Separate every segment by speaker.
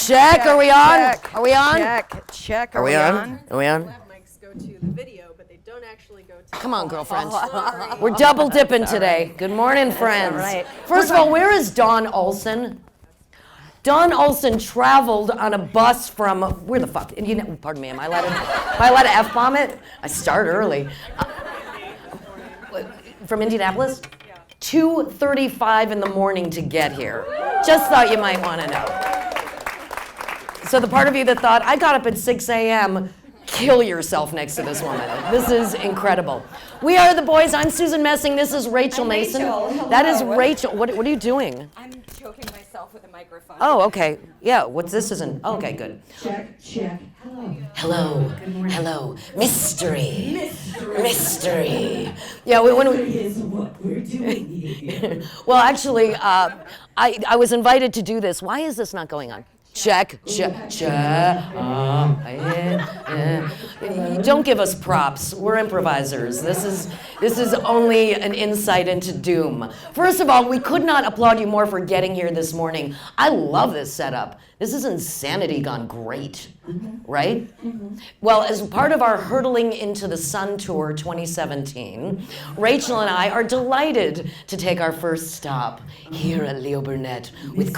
Speaker 1: Check. Are we on?
Speaker 2: Check.
Speaker 1: Are we on?
Speaker 2: Check.
Speaker 1: Are we on? Are we on?
Speaker 3: Mics go to the video, but they don't actually go to.
Speaker 1: Come on, girlfriends. We're double dipping today. Good morning, friends.
Speaker 2: Right.
Speaker 1: First of all, where is Dawn Olson? Dawn Olson traveled on a bus from where the fuck? You know, pardon me. Am I allowed to F-bomb it? I start early. From Indianapolis? 2:35 in the morning to get here. Just thought you might want to know. So the part of you that thought, I got up at 6 a.m., kill yourself next to this woman. This is incredible. We are the boys. I'm Susan Messing. This is Rachael Mason.
Speaker 4: Rachel.
Speaker 1: That is Rachael. What are you doing?
Speaker 4: I'm choking myself with a microphone.
Speaker 1: Oh, okay. Yeah, what's this isn't? Okay, good.
Speaker 4: Check.
Speaker 1: Hello.
Speaker 4: Good morning.
Speaker 1: Hello. Mystery. Yeah,
Speaker 4: Is what we're doing here.
Speaker 1: well, actually, I was invited to do this. Why is this not going on? Check. Don't give us props. We're improvisers. This is only an insight into doom. First of all, we could not applaud you more for getting here this morning. I love this setup. This is insanity gone great, right? Well, as part of our Hurtling into the Sun Tour 2017, Rachael and I are delighted to take our first stop here at Leo Burnett with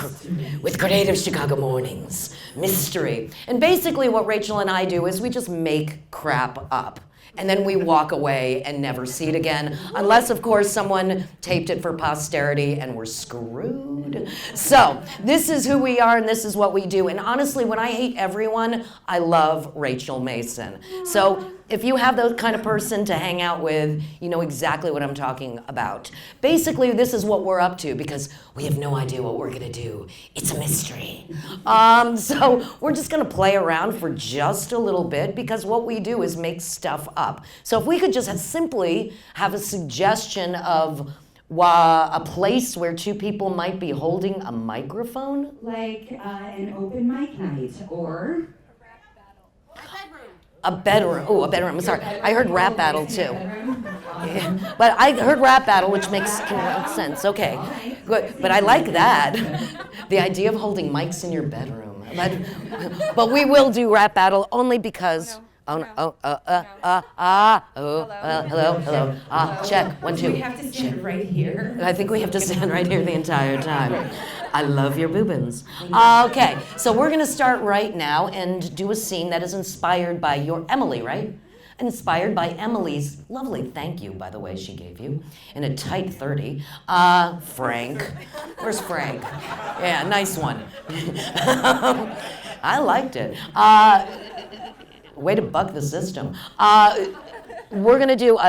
Speaker 1: Creative Chicago Mornings, Mystery. And basically what Rachael and I do is we just make crap up. And then we walk away and never see it again, unless, of course, someone taped it for posterity and we're screwed. So this is who we are and this is what we do. And honestly, when I hate everyone, I love Rachael Mason. So if you have that kind of person to hang out with, you know exactly what I'm talking about. Basically, this is what we're up to because we have no idea what we're gonna do. It's a mystery. So we're just gonna play around for just a little bit because what we do is make stuff up. So if we could just simply have a suggestion of a place where two people might be holding a microphone.
Speaker 4: Like an open mic night or
Speaker 1: a bedroom. Oh, a bedroom. Sorry. I heard rap battle too. Yeah. But I heard rap battle, which makes sense. Okay. Good. But I like that. The idea of holding mics in your bedroom. But we will do rap battle only because. Hello. Check. 1, 2.
Speaker 4: we have to stand right here.
Speaker 1: I think we have to stand right here the entire time. I love your boobins. Okay, so we're gonna start right now and do a scene that is inspired by your Emily, right? Inspired by Emily's lovely thank you, by the way, she gave you in a tight 30. Frank. Where's Frank? Yeah, nice one. I liked it. Way to buck the system. We're gonna do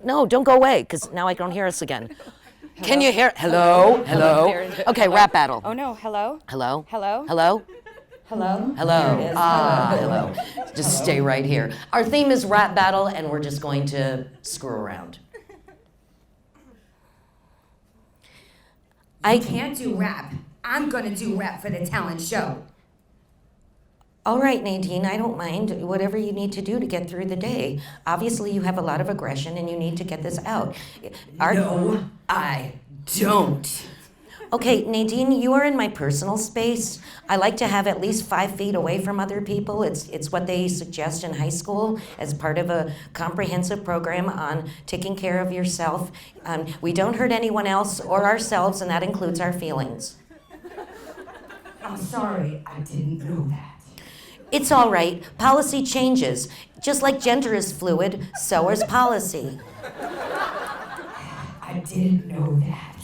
Speaker 1: no, don't go away, because now I don't hear us again. Hello? Can you hear? Hello? Okay, rap battle.
Speaker 4: Oh no, hello?
Speaker 1: Hello?
Speaker 4: Hello?
Speaker 1: Hello?
Speaker 4: Hello?
Speaker 1: Hello?
Speaker 4: There it is.
Speaker 1: Hello. Just stay right here. Our theme is rap battle, and we're just going to screw around.
Speaker 5: I can't do rap. I'm gonna do rap for the talent show.
Speaker 1: All right, Nadine, I don't mind. Whatever you need to do to get through the day. Obviously, you have a lot of aggression and you need to get this out.
Speaker 5: No, I don't.
Speaker 1: Okay, Nadine, you are in my personal space. I like to have at least 5 feet away from other people. It's what they suggest in high school as part of a comprehensive program on taking care of yourself. We don't hurt anyone else or ourselves, and that includes our feelings.
Speaker 5: I'm sorry, I didn't know that.
Speaker 1: It's all right. Policy changes. Just like gender is fluid, so is policy.
Speaker 5: I didn't know that.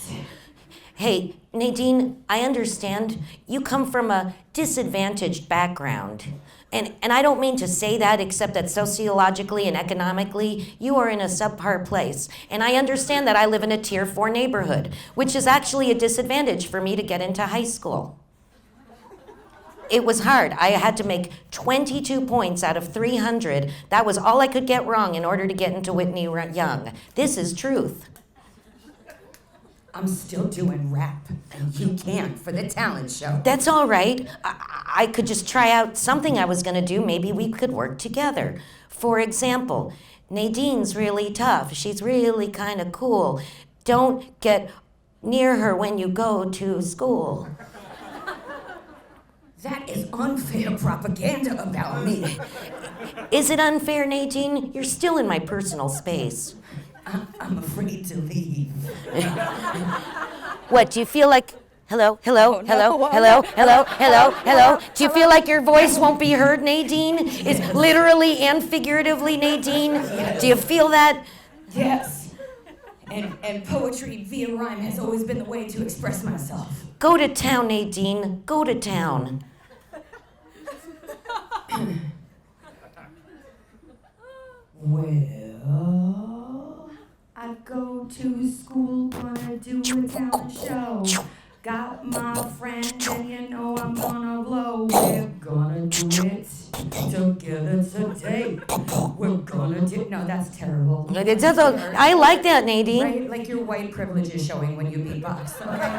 Speaker 1: Hey, Nadine, I understand you come from a disadvantaged background. And I don't mean to say that, except that sociologically and economically, you are in a subpar place. And I understand that I live in a Tier 4 neighborhood, which is actually a disadvantage for me to get into high school. It was hard. I had to make 22 points out of 300. That was all I could get wrong in order to get into Whitney Young. This is truth.
Speaker 5: I'm still doing rap, and you can't for the talent show.
Speaker 1: That's all right. I could just try out something I was going to do. Maybe we could work together. For example, Nadine's really tough. She's really kind of cool. Don't get near her when you go to school.
Speaker 5: That is unfair propaganda about me.
Speaker 1: Is it unfair, Nadine? You're still in my personal space.
Speaker 5: I'm afraid to leave.
Speaker 1: What, do you feel like... Hello? Do you feel like your voice won't be heard, Nadine? Is literally and figuratively, Nadine? Do you feel that?
Speaker 5: Yes. And poetry via rhyme has always been the way to express myself.
Speaker 1: Go to town, Nadine. Go to town.
Speaker 4: Well, I go to school, gonna do a talent show. Got my friend, and you know I'm gonna blow. We're gonna do it together today. We're gonna do... No, that's terrible.
Speaker 1: I like that, Nadine.
Speaker 5: Right? Like your white privilege is showing when you beatbox, okay?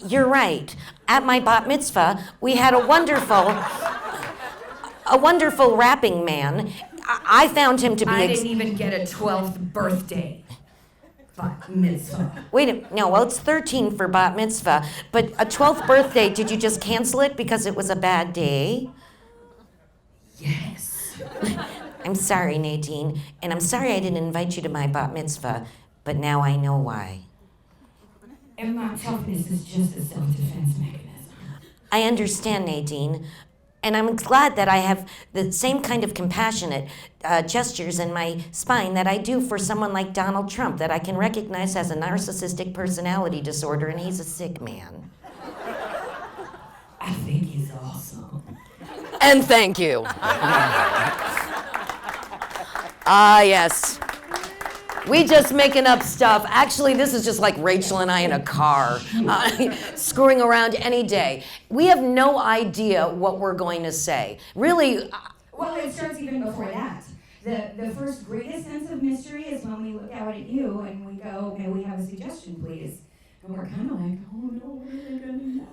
Speaker 1: You're right. At my bat mitzvah, we had a wonderful rapping man. I found him to be...
Speaker 5: I didn't even get a 12th birthday. Bat mitzvah.
Speaker 1: Well, it's 13 for bat mitzvah, but a 12th birthday, did you just cancel it because it was a bad day?
Speaker 5: Yes.
Speaker 1: I'm sorry, Nadine, and I'm sorry I didn't invite you to my bat mitzvah, but now I know why.
Speaker 4: And my toughness is just a self-defense mechanism.
Speaker 1: I understand, Nadine, and I'm glad that I have the same kind of compassionate gestures in my spine that I do for someone like Donald Trump, that I can recognize as a narcissistic personality disorder, and he's a sick man.
Speaker 4: I think he's awesome.
Speaker 1: And thank you. Yes. We just making up stuff. Actually, this is just like Rachel and I in a car, screwing around any day. We have no idea what we're going to say. Really.
Speaker 4: Well, it starts even before that. The first greatest sense of mystery is when we look out at you and we go, may we have a suggestion, please? And we're kind of like, oh no, what are they gonna know?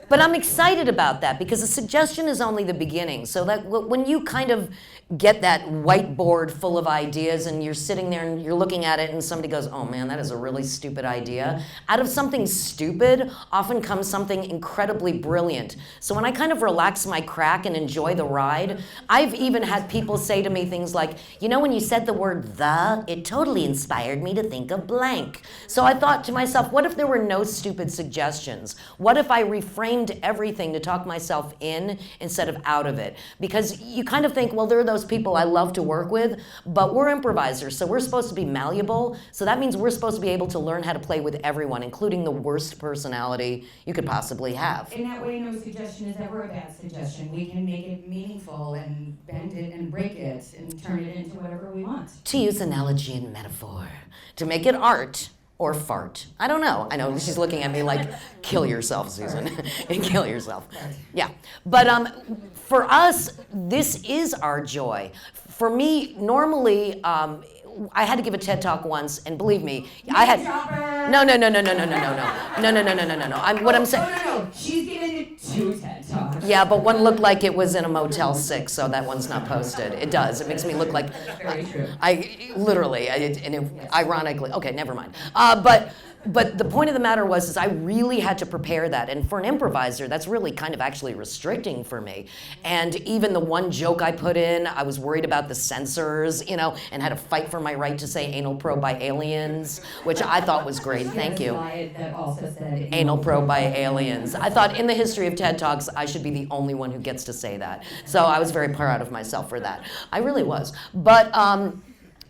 Speaker 1: But I'm excited about that because a suggestion is only the beginning. So that when you kind of get that whiteboard full of ideas and you're sitting there and you're looking at it and somebody goes, oh man, that is a really stupid idea. Out of something stupid often comes something incredibly brilliant. So when I kind of relax my crack and enjoy the ride, I've even had people say to me things like, you know, when you said the word the, it totally inspired me to think of blank. So I thought to myself, what if there were no stupid suggestions? What if I reframed everything to talk myself in instead of out of it? Because you kind of think, well, there are those people I love to work with, but we're improvisers, so we're supposed to be malleable. So that means we're supposed to be able to learn how to play with everyone, including the worst personality you could possibly have.
Speaker 4: In that way, no suggestion is ever a bad suggestion. We can make it meaningful and bend it and break it and turn it into whatever we want.
Speaker 1: To use analogy and metaphor, to make it art or fart. I don't know. I know she's looking at me like, kill yourself, Susan. Kill yourself. Yeah. But for us, this is our joy. For me, normally, I had to give a TED Talk once, and believe me, I had... No. What I'm saying...
Speaker 4: No. She's giving 2 TED Talks.
Speaker 1: Yeah, but one looked like it was in a Motel 6, so that one's not posted. It does. It makes me look like...
Speaker 4: Very true.
Speaker 1: Ironically... Okay, never mind. But the point of the matter is I really had to prepare that. And for an improviser, that's really kind of actually restricting for me. And even the one joke I put in, I was worried about the censors, and had to fight for my right to say anal probe by aliens, which I thought was great. Thank you.
Speaker 4: That also said
Speaker 1: Anal probe by aliens. I thought in the history of TED Talks, I should be the only one who gets to say that. So I was very proud of myself for that. I really was. But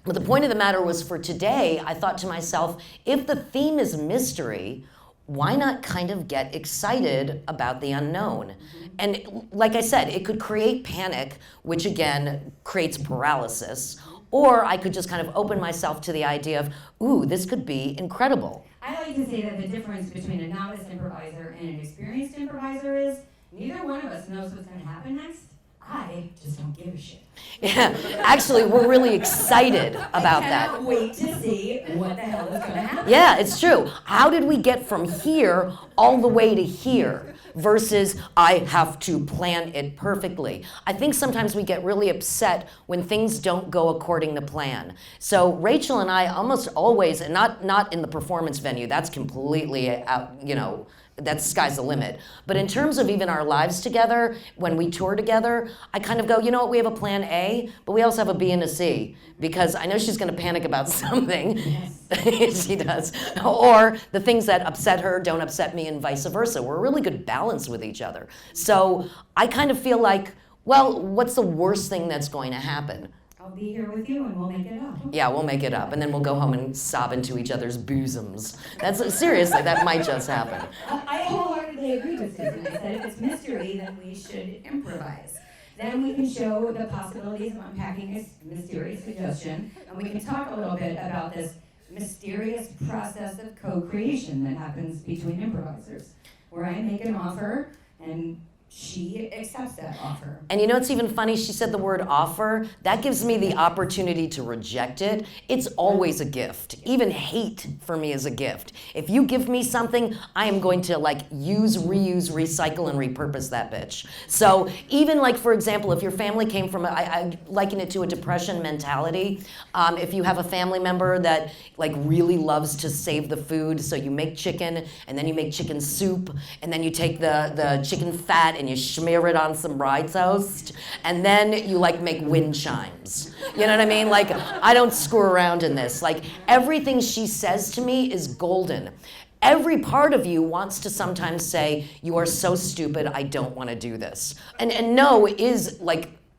Speaker 1: But the point of the matter was, for today, I thought to myself, if the theme is mystery, why not kind of get excited about the unknown? And like I said, it could create panic, which again creates paralysis, or I could just kind of open myself to the idea of, ooh, this could be incredible.
Speaker 4: I like to say that the difference between a novice improviser and an experienced improviser is neither one of us knows what's going to happen next. I just don't give a shit.
Speaker 1: Yeah, actually, we're really excited about
Speaker 4: I
Speaker 1: that.
Speaker 4: cannot wait to see what the hell is going to happen.
Speaker 1: Yeah, it's true. How did we get from here all the way to here versus I have to plan it perfectly? I think sometimes we get really upset when things don't go according to plan. So Rachel and I almost always, and not in the performance venue, that's completely out, that's sky's the limit. But in terms of even our lives together, when we tour together, I kind of go, you know what, we have a plan A, but we also have a B and a C, because I know she's gonna panic about something. Yes. She does. Or the things that upset her don't upset me, and vice versa. We're a really good balance with each other. So I kind of feel like, well, what's the worst thing that's going to happen?
Speaker 4: I'll be here with you and we'll make it up.
Speaker 1: Yeah, we'll make it up, and then we'll go home and sob into each other's bosoms. Seriously, that might just happen.
Speaker 4: I wholeheartedly agree with Susan. I said if it's mystery, then we should improvise. Then we can show the possibilities of unpacking a mysterious suggestion, and we can talk a little bit about this mysterious process of co-creation that happens between improvisers, where I make an offer and she accepts that offer.
Speaker 1: And you know what's even funny? She said the word offer. That gives me the opportunity to reject it. It's always a gift. Even hate for me is a gift. If you give me something, I am going to use, reuse, recycle, and repurpose that bitch. So even for example, if your family came from, I liken it to a depression mentality. If you have a family member that really loves to save the food, so you make chicken, and then you make chicken soup, and then you take the chicken fat and you smear it on some rye toast, and then you make wind chimes. You know what I mean? I don't screw around in this. Everything she says to me is golden. Every part of you wants to sometimes say, you are so stupid, I don't want to do this. And no is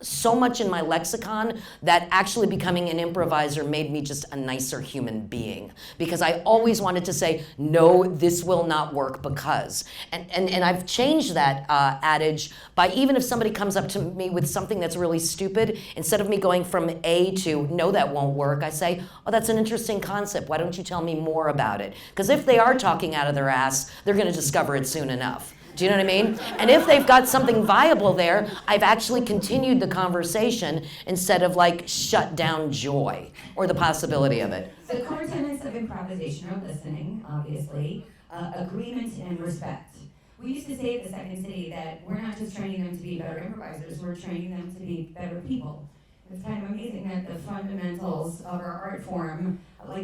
Speaker 1: so much in my lexicon that actually becoming an improviser made me just a nicer human being, because I always wanted to say, no, this will not work because. And I've changed that adage by, even if somebody comes up to me with something that's really stupid, instead of me going from A to, no, that won't work, I say, oh, that's an interesting concept. Why don't you tell me more about it? Because if they are talking out of their ass, they're going to discover it soon enough. Do you know what I mean? And if they've got something viable there, I've actually continued the conversation instead of shut down joy or the possibility of it.
Speaker 4: The core tenets of improvisation are listening, obviously, agreement, and respect. We used to say at the Second City that we're not just training them to be better improvisers, we're training them to be better people. It's kind of amazing that the fundamentals of our art form,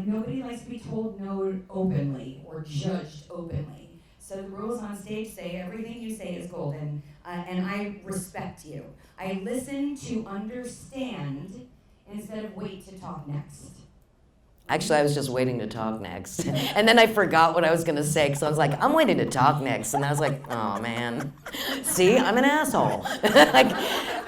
Speaker 4: nobody likes to be told no openly or judged openly. So the rules on stage say everything you say is golden, and I respect you. I listen to understand instead of wait to talk next.
Speaker 1: Actually, I was just waiting to talk next. And then I forgot what I was going to say, because I was like, I'm waiting to talk next. And I was like, oh, man. See, I'm an asshole.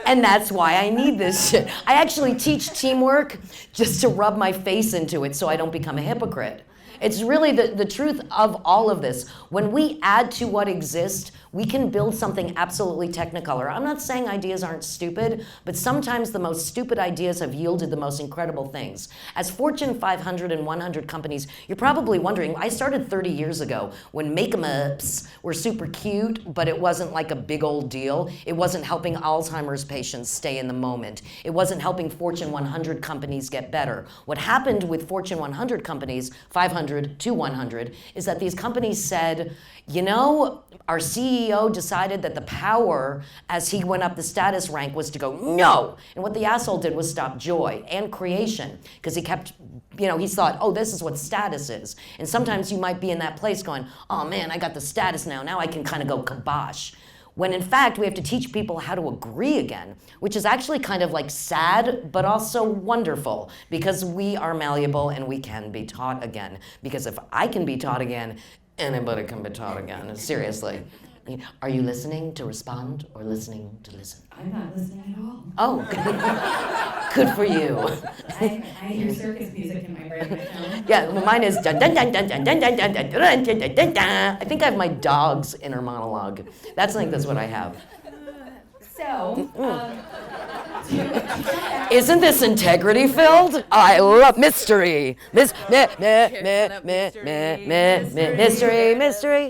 Speaker 1: And that's why I need this shit. I actually teach teamwork just to rub my face into it so I don't become a hypocrite. It's really the truth of all of this. When we add to what exists, we can build something absolutely technicolor. I'm not saying ideas aren't stupid, but sometimes the most stupid ideas have yielded the most incredible things. As Fortune 500 and 100 companies, you're probably wondering, I started 30 years ago when make-em-ups were super cute, but it wasn't a big old deal. It wasn't helping Alzheimer's patients stay in the moment. It wasn't helping Fortune 100 companies get better. What happened with Fortune 100 companies, 500 to 100, is that these companies said, our CEO decided that the power as he went up the status rank was to go, no. And what the asshole did was stop joy and creation, because he kept, he thought, oh, this is what status is. And sometimes you might be in that place going, oh man, I got the status now. Now I can kind of go kibosh. When in fact, we have to teach people how to agree again, which is actually kind of sad, but also wonderful, because we are malleable and we can be taught again. Because if I can be taught again, anybody can be taught again, seriously. Are you listening to respond or listening to listen?
Speaker 5: I'm not listening at all.
Speaker 1: Oh, good for you.
Speaker 5: I hear circus music in my brain right now.
Speaker 1: Yeah, well, mine is dun dun dun dun dun dun dun dun dun dun dun dun dun dun. I think I have my dog's inner monologue. That's what I have.
Speaker 5: So,
Speaker 1: Isn't this integrity filled? I love mystery. Mystery.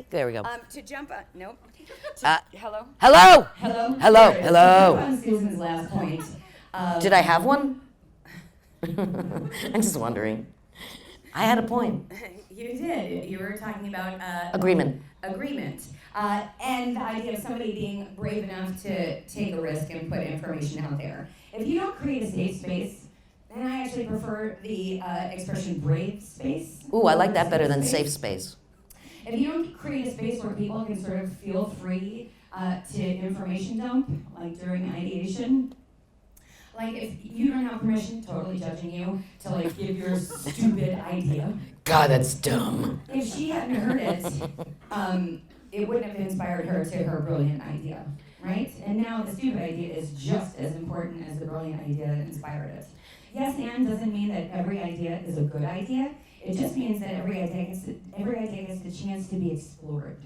Speaker 1: There we go.
Speaker 5: to jump on, nope. Hello?
Speaker 1: Hello.
Speaker 5: Hello?
Speaker 1: Hello.
Speaker 5: There it is.
Speaker 1: Hello.
Speaker 5: To jump on Susan's last point.
Speaker 1: Did I have one? I'm just wondering. I had a point.
Speaker 5: You did. You were talking about
Speaker 1: Agreement.
Speaker 5: And the idea of somebody being brave enough to take a risk and put information out there. If you don't create a safe space, then I actually prefer the expression brave space.
Speaker 1: Ooh, I like that better than safe space.
Speaker 5: If you don't create a space where people can sort of feel free to information dump, like during ideation, like if you don't have permission, totally judging you, to like give your stupid idea.
Speaker 1: God, that's dumb.
Speaker 5: If she hadn't heard it, it wouldn't have inspired her to her brilliant idea, right? And now the stupid idea is just as important as the brilliant idea that inspired it. Yes, and doesn't mean that every idea is a good idea. It just means that every idea gets the chance to be explored.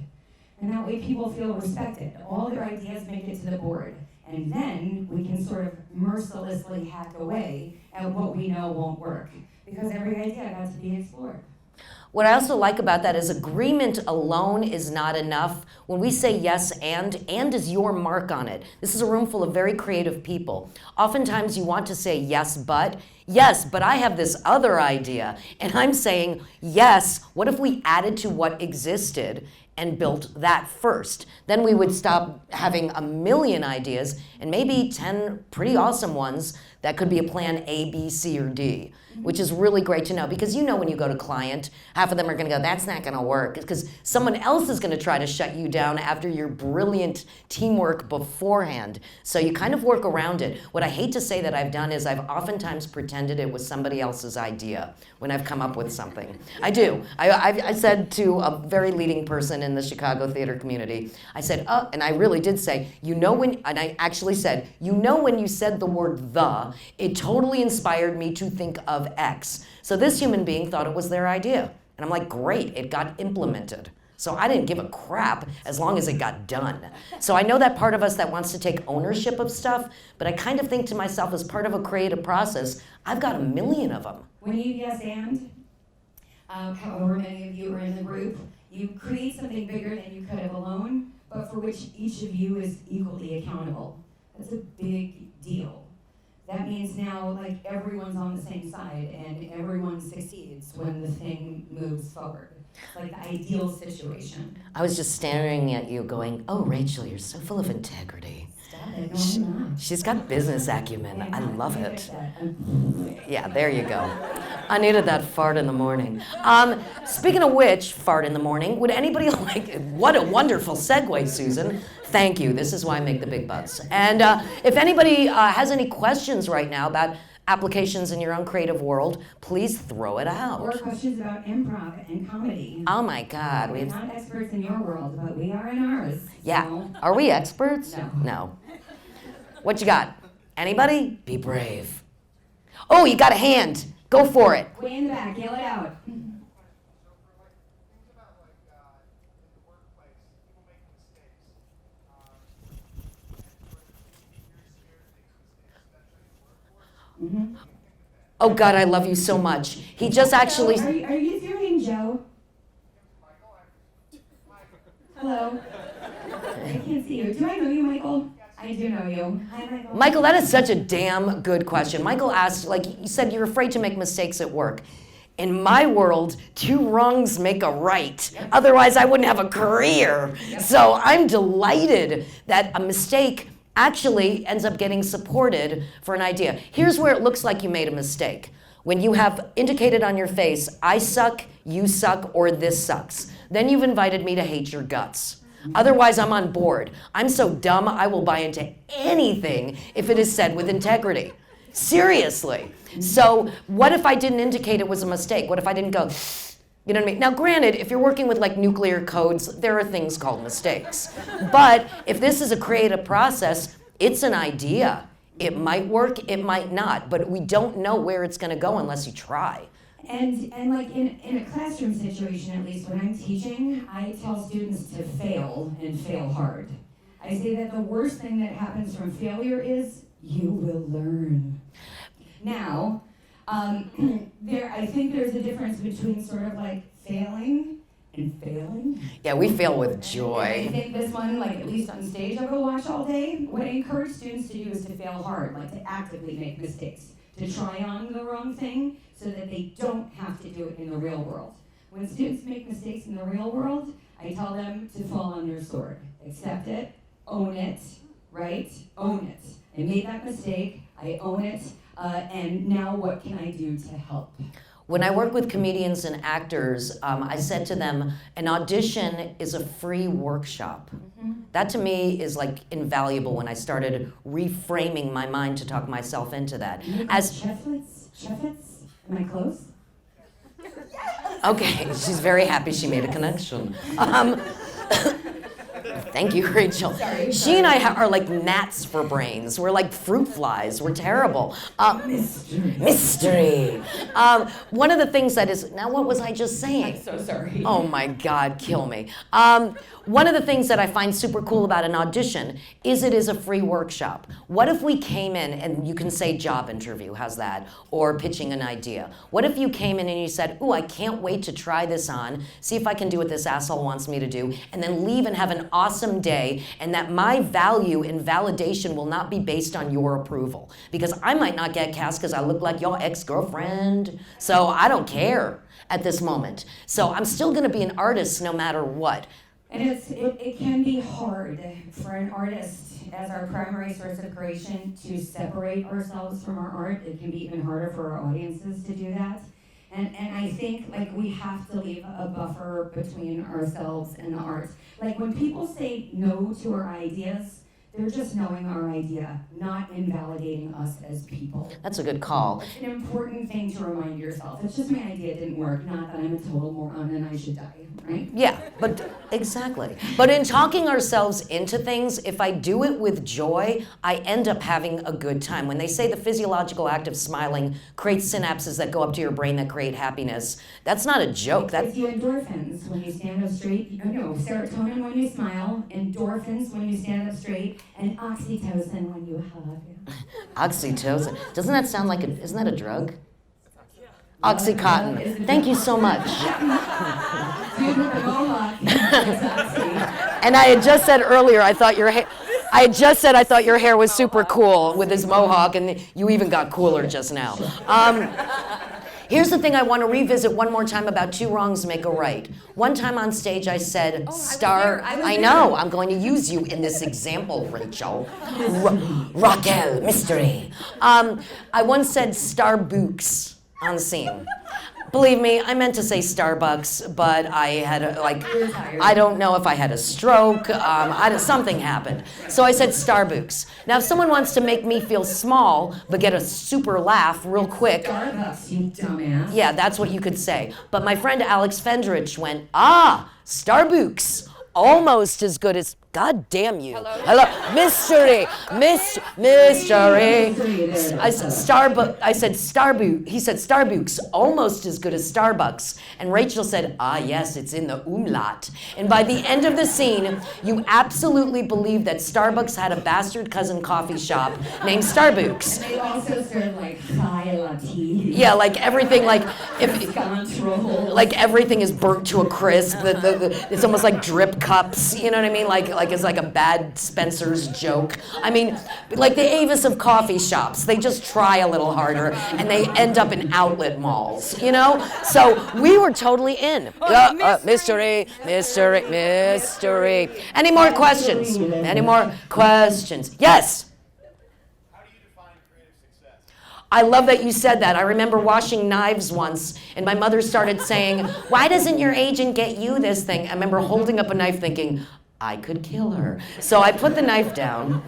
Speaker 5: And that way people feel respected. All their ideas make it to the board. And then we can sort of mercilessly hack away at what we know won't work. Because every idea got to be explored.
Speaker 1: What I also like about that is agreement alone is not enough. When we say yes and is your mark on it. This is a room full of very creative people. Oftentimes you want to say yes, but I have this other idea. And I'm saying, yes, what if we added to what existed and built that first? Then we would stop having a million ideas and maybe 10 pretty awesome ones that could be a plan A, B, C, or D, which is really great to know because you know when you go to client, half of them are gonna go, that's not gonna work, because someone else is gonna try to shut you down after your brilliant teamwork beforehand. So you kind of work around it. What I hate to say that I've done is I've oftentimes pretended it was somebody else's idea when I've come up with something. I do. I said to a very leading person in the Chicago theater community, I said, and I really did say, and I actually said, when you said the word the, it totally inspired me to think of X. So this human being thought it was their idea. And I'm like, great, it got implemented. So I didn't give a crap as long as it got done. So I know that part of us that wants to take ownership of stuff, but I kind of think to myself as part of a creative process, I've got a million of them.
Speaker 5: When you yes and, however many of you are in the group, you create something bigger than you could have alone, but for which each of you is equally accountable. That's a big deal. That means now, like, everyone's on the same side and everyone succeeds when the thing moves forward. It's like the ideal situation.
Speaker 1: I was just staring at you going, oh, Rachel, you're so full of integrity.
Speaker 5: Stop it. No, I'm not.
Speaker 1: She's got business acumen. I love it.
Speaker 5: That.
Speaker 1: Yeah, there you go. I needed that fart in the morning. Speaking of which, fart in the morning, would anybody like, what a wonderful segue, Susan. Thank you. This is why I make the big bucks. And if anybody has any questions right now about applications in your own creative world, please throw it out.
Speaker 5: Or questions about improv and comedy.
Speaker 1: Oh my God.
Speaker 5: We're not experts in your world, but we are in ours.
Speaker 1: Yeah.
Speaker 5: So.
Speaker 1: Are we experts?
Speaker 5: No.
Speaker 1: What you got? Anybody? Be brave. Oh, you got a hand. Go for it.
Speaker 5: Way in the back. Yell it out. Mm-hmm.
Speaker 1: Oh God, I love you so much. He just actually.
Speaker 5: Are you doing Joe? Hello. I can't see you. Do I know you, Michael? I do know you. Hi, Michael.
Speaker 1: Michael, that is such a damn good question. Michael asked, like you said, you're afraid to make mistakes at work. In my world, 2 wrongs make a right. Yep. Otherwise, I wouldn't have a career. Yep. So I'm delighted that a mistake actually ends up getting supported for an idea. Here's where it looks like you made a mistake. When you have indicated on your face, I suck, you suck, or this sucks. Then you've invited me to hate your guts. Otherwise, I'm on board. I'm so dumb, I will buy into anything if it is said with integrity. Seriously. So what if I didn't indicate it was a mistake? What if I didn't go, You know what I mean? Now, granted, if you're working with like nuclear codes, there are things called mistakes. But if this is a creative process, it's an idea. It might work, it might not, but we don't know where it's going to go unless you try.
Speaker 5: And like in a classroom situation, at least when I'm teaching, I tell students to fail and fail hard. I say that the worst thing that happens from failure is you will learn. Now, I think there's a difference between sort of like failing and failing.
Speaker 1: Yeah, we fail with
Speaker 5: And I
Speaker 1: joy.
Speaker 5: think this one, like at least on stage, I will watch all day. What I encourage students to do is to fail hard, like to actively make mistakes, to try on the wrong thing so that they don't have to do it in the real world. When students make mistakes in the real world, I tell them to fall on their sword. Accept it, own it, right? Own it. I made that mistake, I own it, and now what can I do to help?
Speaker 1: When I work with comedians and actors, I said to them, an audition is a free workshop. That to me is like invaluable when I started reframing my mind to talk myself into that. As
Speaker 5: Cheflets? Am I close?
Speaker 1: okay, she's very happy she made a connection. Thank you, Rachel.
Speaker 5: Sorry.
Speaker 1: She and I are like gnats for brains. We're like fruit flies. We're terrible. Mystery. One of the things that is, now what was I just saying?
Speaker 5: I'm so sorry.
Speaker 1: Oh my God, kill me. One of the things that I find super cool about an audition is it is a free workshop. What if we came in and you can say job interview, how's that? Or pitching an idea. What if you came in and you said, ooh, I can't wait to try this on, see if I can do what this asshole wants me to do, and then leave and have an awesome day, and that my value and validation will not be based on your approval. Because I might not get cast because I look like your ex-girlfriend. So I don't care at this moment. So I'm still gonna be an artist no matter what.
Speaker 5: And it can be hard for an artist as our primary source of creation to separate ourselves from our art. It can be even harder for our audiences to do that. And I think like we have to leave a buffer between ourselves and the art. Like when people say no to our ideas, they're just knowing our idea, not invalidating us as people.
Speaker 1: That's a good call.
Speaker 5: It's an important thing to remind yourself. It's just my idea didn't work, not that I'm a total moron and I should die, right?
Speaker 1: Yeah, but exactly. But in talking ourselves into things, if I do it with joy, I end up having a good time. When they say the physiological act of smiling creates synapses that go up to your brain that create happiness, that's not a joke.
Speaker 5: It's the endorphins when you stand up straight. No, serotonin when you smile, endorphins when you stand up straight, and oxytocin when you hug.
Speaker 1: Oxytocin. Doesn't that sound like isn't that a drug? Oxycontin. Thank you so much.
Speaker 5: Dude with the mohawk.
Speaker 1: And I had just said earlier, I thought your hair was super cool with his mohawk, and you even got cooler just now. Here's the thing I want to revisit one more time about two wrongs make a right. One time on stage I said, I know, I'm going to use you in this example, Rachel. Rachael, mystery. I once said Starbucks on scene. Believe me, I meant to say Starbucks, but I had I don't know if I had a stroke, something happened. So I said Starbucks. Now if someone wants to make me feel small, but get a super laugh real quick.
Speaker 5: Starbucks, you dumbass.
Speaker 1: Yeah, that's what you could say. But my friend Alex Fendrich went, Starbucks, almost as good as, God damn you. Hello. Mystery. Mystery. I said Starbucks. He said Starbucks, almost as good as Starbucks. And Rachel said, yes, it's in the umlaut. And by the end of the scene, you absolutely believe that Starbucks had a bastard cousin coffee shop named Starbucks.
Speaker 5: They also serve like high latte.
Speaker 1: Yeah, like everything, like everything is burnt to a crisp. It's almost like drip cups. You know what I mean? Like it's like a bad Spencer's joke. I mean, like the Avis of coffee shops. They just try a little harder and they end up in outlet malls, you know? So we were totally in. Mystery. Any more questions? Any more questions? Yes?
Speaker 2: How do you define creative success?
Speaker 1: I love that you said that. I remember washing knives once, and my mother started saying, why doesn't your agent get you this thing? I remember holding up a knife thinking, I could kill her. So I put the knife down,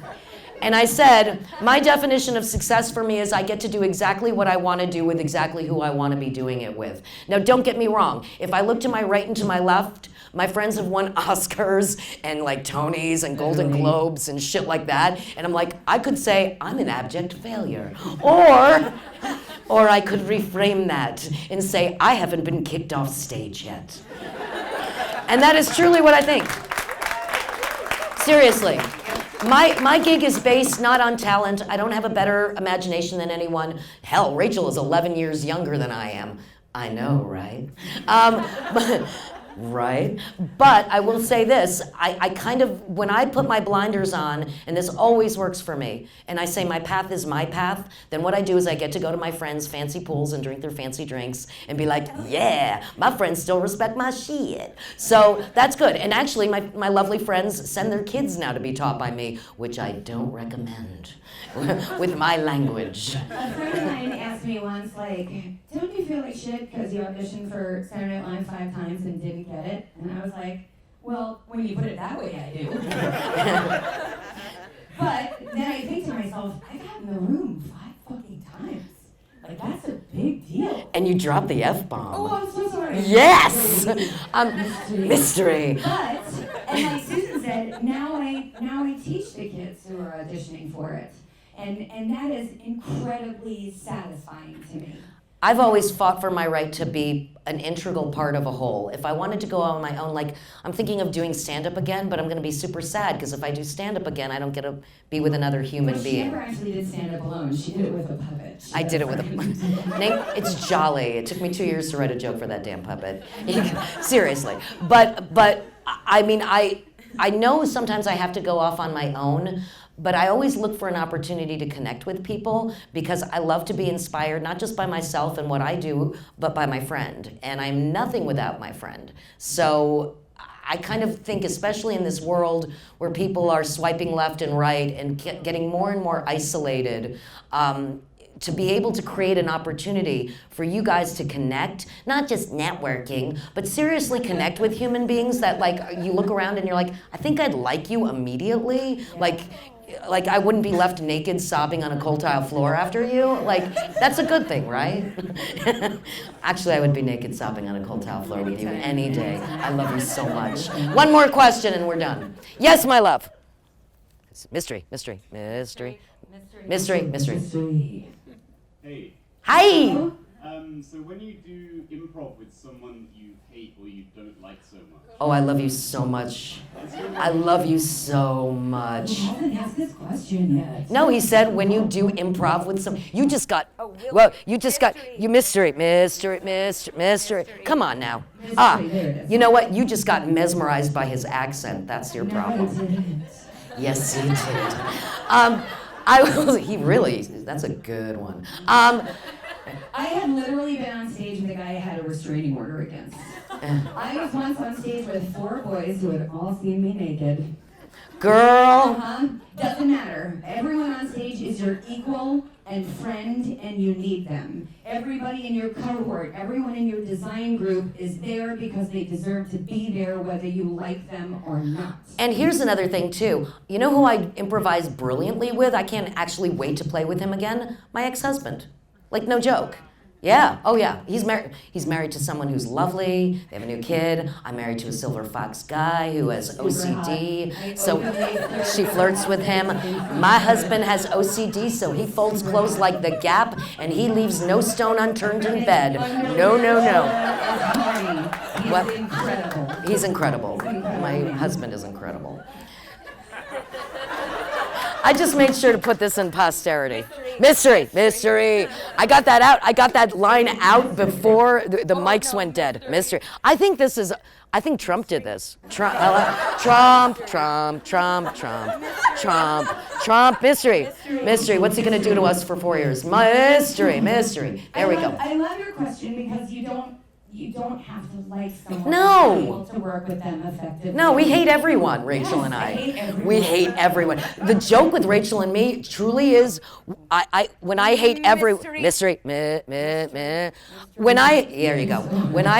Speaker 1: And I said, my definition of success for me is I get to do exactly what I want to do with exactly who I want to be doing it with. Now, don't get me wrong. If I look to my right and to my left, my friends have won Oscars and like Tonys and Golden Globes and shit like that. And I'm like, I could say I'm an abject failure. Or I could reframe that and say, I haven't been kicked off stage yet. And that is truly what I think. Seriously. My gig is based not on talent. I don't have a better imagination than anyone. Hell, Rachel is 11 years younger than I am. I know, right? Right? But I will say this, I kind of, when I put my blinders on, and this always works for me, and I say my path is my path, then what I do is I get to go to my friends' fancy pools and drink their fancy drinks and be like, yeah, my friends still respect my shit. So that's good. And actually, my lovely friends send their kids now to be taught by me, which I don't recommend with my language.
Speaker 5: A friend of mine asked me once, like, don't you feel like shit because you auditioned for Saturday Night Live 5 times and didn't get it? And I was like, well, when you put it that way, I do. But then I think to myself, I got in the room 5 fucking times. Like, that's a big deal.
Speaker 1: And you drop the F-bomb.
Speaker 5: Oh, I'm so sorry.
Speaker 1: Yes!
Speaker 5: Mystery.
Speaker 1: Mystery.
Speaker 5: But, and like Susan said, now I teach the kids who are auditioning for it. And that is incredibly satisfying to me.
Speaker 1: I've always fought for my right to be an integral part of a whole. If I wanted to go on my own, like, I'm thinking of doing stand-up again, but I'm going to be super sad because if I do stand-up again, I don't get to be with another human
Speaker 5: Well, she
Speaker 1: being.
Speaker 5: never actually did stand-up alone. She did it with a puppet.
Speaker 1: I did it with a... It's jolly. It took me 2 years to write a joke for that damn puppet. Seriously. But I mean, I know sometimes I have to go off on my own, but I always look for an opportunity to connect with people because I love to be inspired, not just by myself and what I do, but by my friend. And I'm nothing without my friend. So I kind of think, especially in this world where people are swiping left and right and getting more and more isolated, to be able to create an opportunity for you guys to connect, not just networking, but seriously connect with human beings that, like, you look around and you're like, I think I'd like you immediately. Like I wouldn't be left naked sobbing on a cold tile floor after you. Like, that's a good thing, right? Actually, I would be naked sobbing on a cold tile floor with you any day. I love you so much. One more question and we're done. Yes, my love. Mystery.
Speaker 2: Hey.
Speaker 1: Hi.
Speaker 2: So when you do improv with someone you hate or you don't like so much.
Speaker 1: Oh, I love you so much. I love you so much.
Speaker 5: He hasn't asked this question yet.
Speaker 1: No, he said when you do improv with some, you just got, mystery. Come on now.
Speaker 5: There it is.
Speaker 1: You know what? You just got mesmerized by his accent. That's your
Speaker 5: No,
Speaker 1: problem.
Speaker 5: I didn't.
Speaker 1: Yes, he did. That's a good one.
Speaker 5: I had literally been on stage with a guy I had a restraining order against. I was once on stage with 4 boys who had all seen me naked.
Speaker 1: Girl.
Speaker 5: Doesn't matter. Everyone on stage is your equal and friend, and you need them. Everybody in your cohort, everyone in your design group is there because they deserve to be there whether you like them or not.
Speaker 1: And here's another thing too. You know who I improvise brilliantly with? I can't actually wait to play with him again? My ex-husband. Like, no joke. Yeah, oh yeah. He's married to someone who's lovely. They have a new kid. I'm married to a silver fox guy who has OCD. So she flirts with him. My husband has OCD, so he folds clothes like the Gap, and he leaves no stone unturned in bed. No.
Speaker 5: He's incredible.
Speaker 1: He's incredible. My husband is incredible. I just made sure to put this in posterity. Mystery. I got that out. I got that line out before the mics went dead. Mystery. I think Trump did this. Trump. Mystery. What's he gonna do to us for 4 years? Mystery. There we go.
Speaker 5: I love your question because you don't have to like someone
Speaker 1: No.
Speaker 5: to be able to work with them effectively.
Speaker 1: No, we hate everyone, Rachel
Speaker 5: Yes,
Speaker 1: and
Speaker 5: I
Speaker 1: I.
Speaker 5: hate everyone.
Speaker 1: We hate everyone. The joke with Rachel and me truly is, when I hate everyone, mystery. When I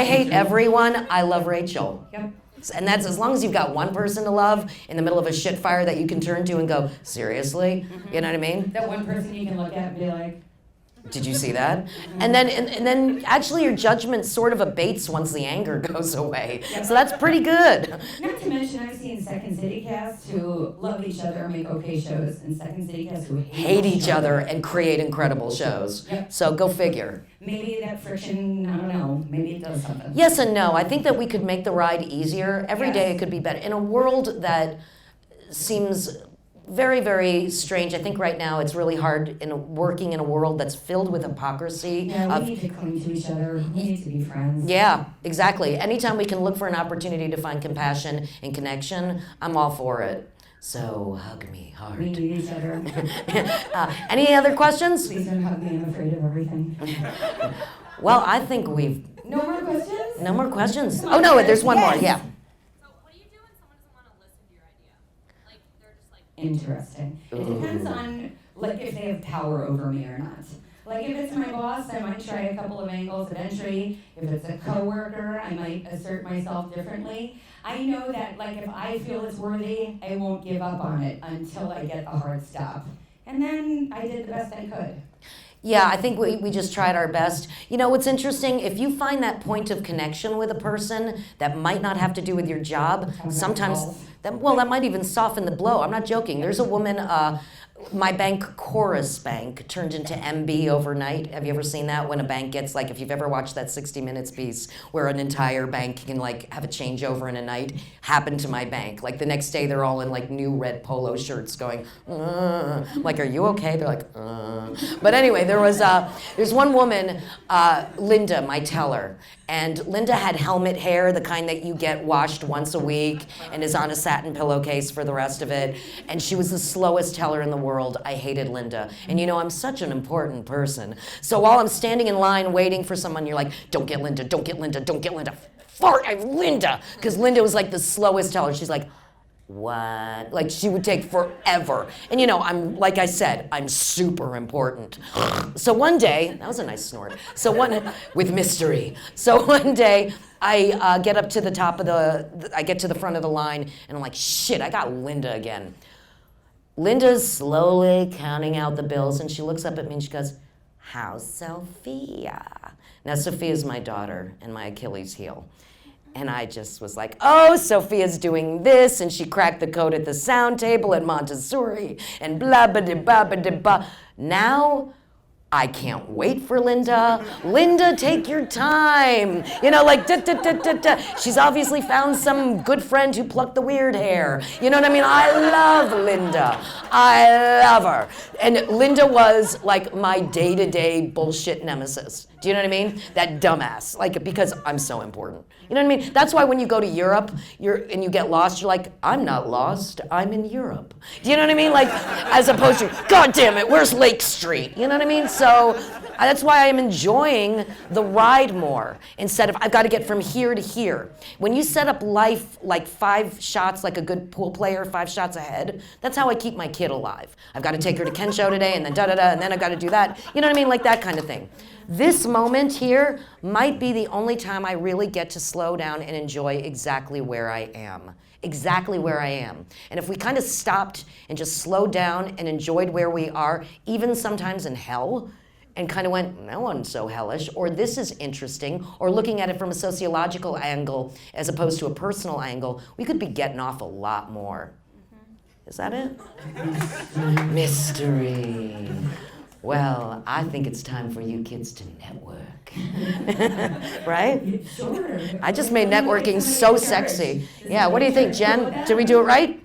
Speaker 1: hate everyone, I love Rachel.
Speaker 5: Yep.
Speaker 1: And that's as long as you've got one person to love in the middle of a shit fire that you can turn to and go, seriously? You know what I mean?
Speaker 5: That one person you can look at and be like,
Speaker 1: Did you see that? And then actually your judgment sort of abates once the anger goes away. So that's pretty good.
Speaker 5: not to mention I've seen Second City casts who love each other and make okay shows, and Second City casts who
Speaker 1: Hate each other and create incredible shows.
Speaker 5: Yep.
Speaker 1: So go figure.
Speaker 5: Maybe that friction, I don't know, maybe it does something.
Speaker 1: Yes and no. I think that we could make the ride easier. Every day
Speaker 5: Yes.
Speaker 1: it could be better. In a world that seems very, very strange. I think right now it's really hard working in a world that's filled with hypocrisy.
Speaker 5: Yeah, we need to cling to each other. We need to be friends.
Speaker 1: Yeah, exactly. Anytime we can look for an opportunity to find compassion and connection, I'm all for it. So hug me hard.
Speaker 5: We need each other.
Speaker 1: Any other questions?
Speaker 5: Please don't hug me. I'm afraid of everything.
Speaker 1: Well, I think we've...
Speaker 5: No more questions?
Speaker 1: No more questions? Oh, no, there's one more, yeah.
Speaker 6: So what do you do when someone doesn't want to listen to your idea? Like, they're just like...
Speaker 5: Interesting. It depends on, like, if they have power over me or not. Like, if it's my boss, I might try a couple of angles of entry. If it's a coworker, I might assert myself differently. I know that, like, if I feel it's worthy, I won't give up on it until I get the hard stop. And then I did the best I could.
Speaker 1: Yeah, I think we just tried our best. You know, what's interesting, if you find that point of connection with a person that might not have to do with your job, sometimes, that might even soften the blow. I'm not joking. There's a woman, my bank, Chorus Bank, turned into MB overnight. Have you ever seen that? When a bank gets, like, if you've ever watched that 60 Minutes piece where an entire bank can, like, have a changeover in a night, happened to my bank. Like, the next day they're all in, like, new red polo shirts going, I'm like, are you okay? They're like, But anyway, there's one woman, Linda, my teller, and Linda had helmet hair, the kind that you get washed once a week and is on a satin pillowcase for the rest of it. And she was the slowest teller in the world. I hated Linda. And you know, I'm such an important person. So while I'm standing in line waiting for someone, you're like, don't get Linda, don't get Linda, don't get Linda. Fart, I have Linda. Because Linda was like the slowest teller. She's like, what? Like, she would take forever. And you know, like I said, I'm super important. So one day, that was a nice snort. With mystery. So one day, I get up to the top of I get to the front of the line, and I'm like, shit, I got Linda again. Linda's slowly counting out the bills, and she looks up at me and she goes, how's Sophia? Now, Sophia's my daughter and my Achilles heel. And I just was like, oh, Sophia's doing this, and she cracked the code at the sound table at Montessori, and blah, blah, blah, blah, blah, blah. Now, I can't wait for Linda. Linda, take your time. You know, like, She's obviously found some good friend who plucked the weird hair. You know what I mean? I love Linda. I love her. And Linda was like my day-to-day bullshit nemesis. Do you know what I mean? That dumbass. Like, because I'm so important. You know what I mean? That's why when you go to Europe and you get lost, you're like, I'm not lost, I'm in Europe. Do you know what I mean? Like, as opposed to, God damn it, where's Lake Street? You know what I mean? So that's why I'm enjoying the ride more instead of, I've got to get from here to here. When you set up life like 5 shots, like a good pool player, 5 shots ahead, that's how I keep my kid alive. I've got to take her to Ken show today, and then da-da-da, and then I've got to do that. You know what I mean? Like that kind of thing. This moment here might be the only time I really get to slow down and enjoy exactly where I am. Exactly where I am. And if we kind of stopped and just slowed down and enjoyed where we are, even sometimes in hell, and kind of went, no one's so hellish, or this is interesting, or looking at it from a sociological angle as opposed to a personal angle, we could be getting off a lot more. Is that it? Mystery. Well, I think it's time for you kids to network. Right?
Speaker 5: Sure.
Speaker 1: I just made networking so sexy. Yeah, what do you think, Jen? Did we do it right?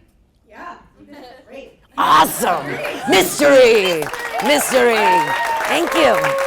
Speaker 3: Yeah, you did it great.
Speaker 1: Awesome! Mystery! Mystery! Thank you.